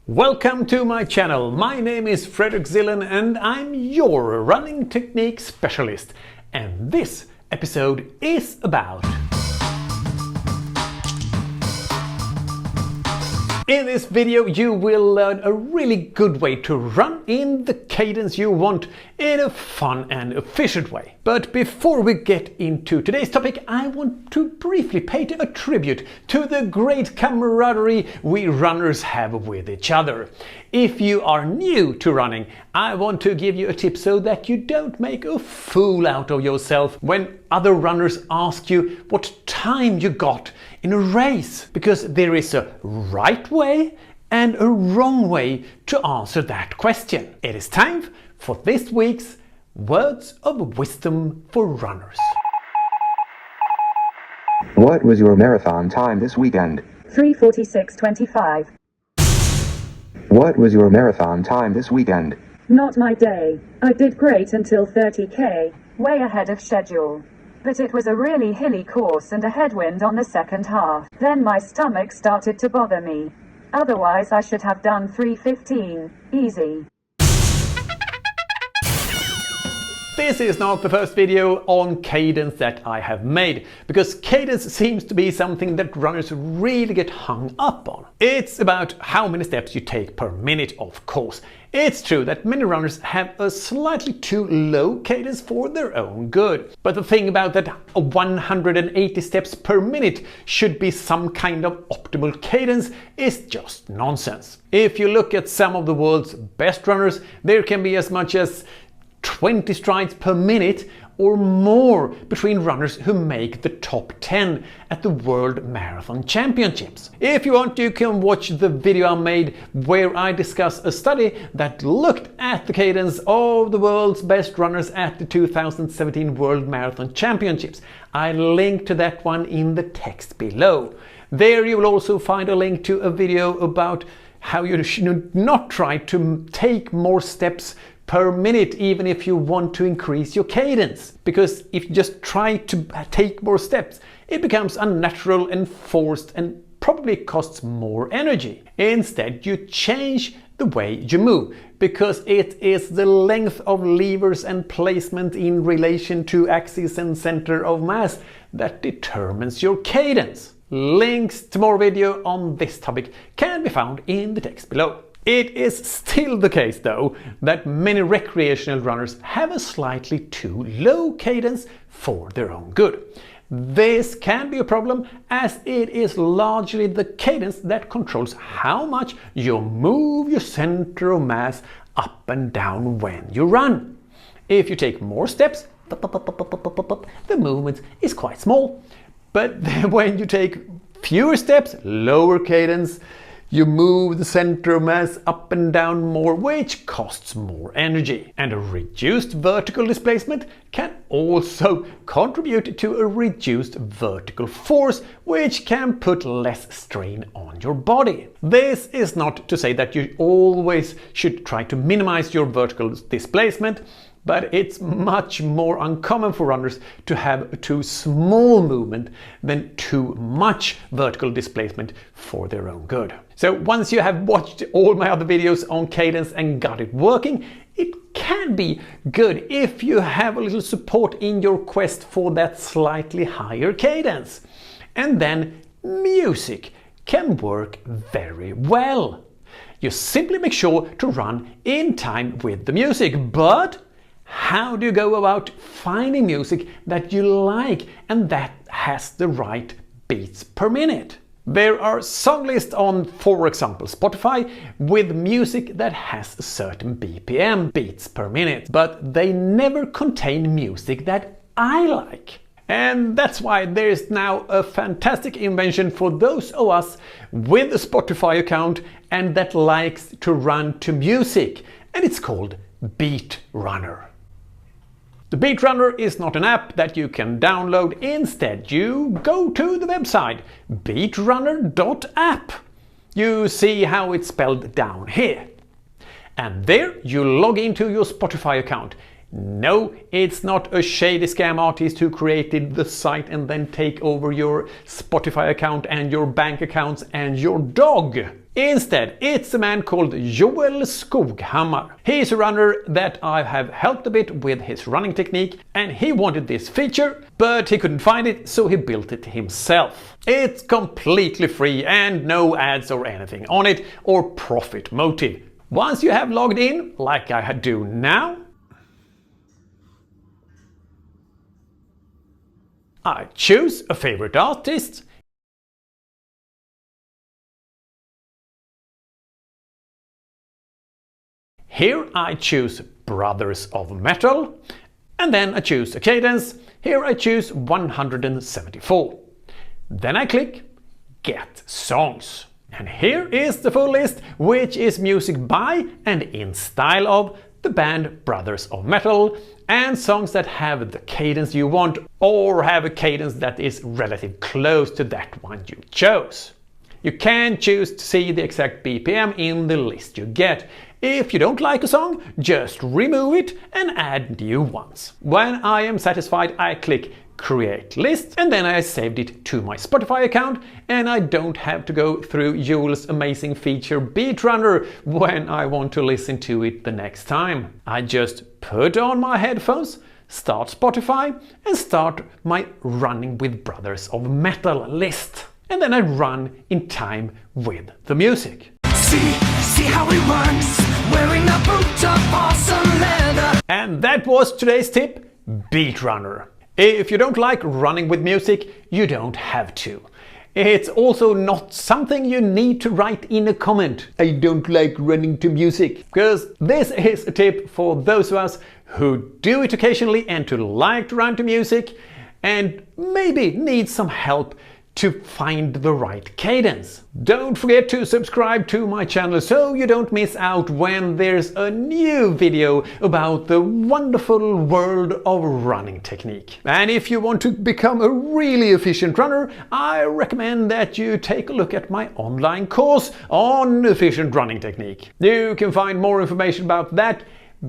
Welcome to my channel. My name is Fredrik Zillén and I'm your running technique specialist. And this episode is about... In this video you will learn a really good way to run in the cadence you want in a fun and efficient way. But before we get into today's topic, I want to briefly pay a tribute to the great camaraderie we runners have with each other. If you are new to running, I want to give you a tip so that you don't make a fool out of yourself when other runners ask you what time you got in a race, because there is a right way and a wrong way to answer that question. It is time for this week's Words of Wisdom for Runners. What was your marathon time this weekend? 3:46:25. What was your marathon time this weekend? Not my day. I did great until 30k, way ahead of schedule. But it was a really hilly course and a headwind on the second half. Then my stomach started to bother me. Otherwise I should have done 3:15, easy. This is not the first video on cadence that I have made, because cadence seems to be something that runners really get hung up on. It's about how many steps you take per minute, of course. It's true that many runners have a slightly too low cadence for their own good. But the thing about that 180 steps per minute should be some kind of optimal cadence is just nonsense. If you look at some of the world's best runners, there can be as much as 20 strides per minute or more between runners who make the top 10 at the World Marathon Championships. If you want, you can watch the video I made where I discuss a study that looked at the cadence of the world's best runners at the 2017 World Marathon Championships. I link to that one in the text below. There you will also find a link to a video about how you should not try to take more steps per minute even if you want to increase your cadence. Because if you just try to take more steps, it becomes unnatural and forced and probably costs more energy. Instead, you change the way you move, because it is the length of levers and placement in relation to axis and center of mass that determines your cadence. Links to more video on this topic can be found in the text below. It is still the case, though, that many recreational runners have a slightly too low cadence for their own good. This can be a problem, as it is largely the cadence that controls how much you move your center of mass up and down when you run. If you take more steps, the movement is quite small. But when you take fewer steps, lower cadence, you move the center of mass up and down more, which costs more energy. And a reduced vertical displacement can also contribute to a reduced vertical force, which can put less strain on your body. This is not to say that you always should try to minimize your vertical displacement, but it's much more uncommon for runners to have a too small movement than too much vertical displacement for their own good. So once you have watched all my other videos on cadence and got it working, it can be good if you have a little support in your quest for that slightly higher cadence. And then music can work very well. You simply make sure to run in time with the music, but how do you go about finding music that you like and that has the right beats per minute? There are song lists on, for example, Spotify with music that has a certain BPM, beats per minute, but they never contain music that I like. And that's why there is now a fantastic invention for those of us with a Spotify account and that likes to run to music, and it's called Beat Runner. The Beat Runner is not an app that you can download. Instead, you go to the website beatrunner.app. You see how it's spelled down here. And there you log into your Spotify account. No, it's not a shady scam artist who created the site and then take over your Spotify account and your bank accounts and your dog. Instead, it's a man called Joel Skoghammar. He's a runner that I have helped a bit with his running technique, and he wanted this feature, but he couldn't find it, so he built it himself. It's completely free and no ads or anything on it or profit motive. Once you have logged in, like I do now, I choose a favorite artist. Here I choose Brothers of Metal, and then I choose a cadence. Here I choose 174. Then I click Get Songs. And here is the full list, which is music by and in style of the band Brothers of Metal, and songs that have the cadence you want or have a cadence that is relatively close to that one you chose. You can choose to see the exact BPM in the list you get. If you don't like a song, just remove it and add new ones. When I am satisfied, I click Create List, and then I saved it to my Spotify account, and I don't have to go through Joel's amazing feature Beat Runner when I want to listen to it the next time. I just put on my headphones, start Spotify, and start my Running with Brothers of Metal list. And then I run in time with the music. See how he runs, wearing a boot of awesome leather. And that was today's tip, Beat Runner. If you don't like running with music, you don't have to. It's also not something you need to write in a comment. I don't like running to music. Because this is a tip for those of us who do it occasionally and to like to run to music and maybe need some help to find the right cadence. Don't forget to subscribe to my channel so you don't miss out when there's a new video about the wonderful world of running technique. And if you want to become a really efficient runner, I recommend that you take a look at my online course on efficient running technique. You can find more information about that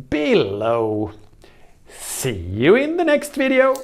below. See you in the next video.